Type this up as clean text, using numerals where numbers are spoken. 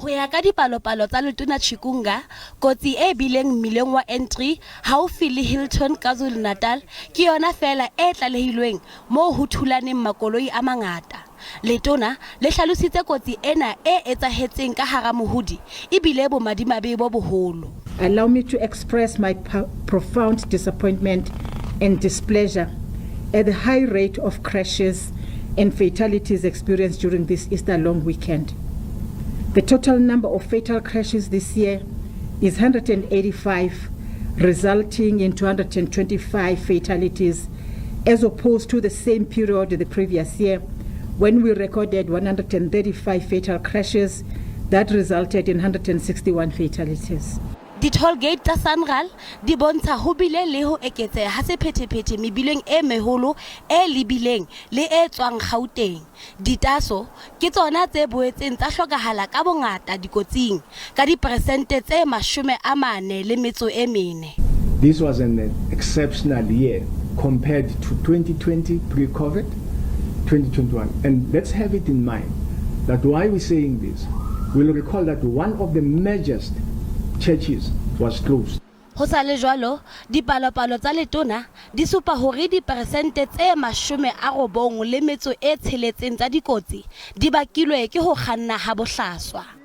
Ho ya ka dipalopalo tsa Letona Ngk, kotsi e bileng mmileng wa N3 haufi le Hilton KwaZulu-Natal ke yona fela e tlalehilweng moo ho thulaneng makoloi a mangata. Letona le hlalositse kotsi ena e etsahetseng ka hara mohodi ebile bomadimabe bo boholo. Allow me to express my profound disappointment and displeasure at the high rate of crashes and fatalities experienced during this Easter long weekend. The total number of fatal crashes this year is 185, resulting in 225 fatalities, as opposed to the same period the previous year, when we recorded 135 fatal crashes that resulted in 161 fatalities. Di-toll gate tsa Sanral di bontsha ho bile le ho eketseha ha sephethephethe mebileng e meholo e lebileng le e tswang Gauteng. Ditaso ke tsona tse boetseng tsa hlokahala ka bongata dikotsing ka diperesente tse 44. This was an exceptional year compared to 2020 pre-COVID, 2021. And let's have it in mind that why we're saying this, we'll recall that one of the majorest churches was closed. Ho sa le jwalo, dipalopalo tsa Letona di supa hore diperesente tse 96 tsa dikotsi di bakilwe ke ho kganna ha bohlaswa.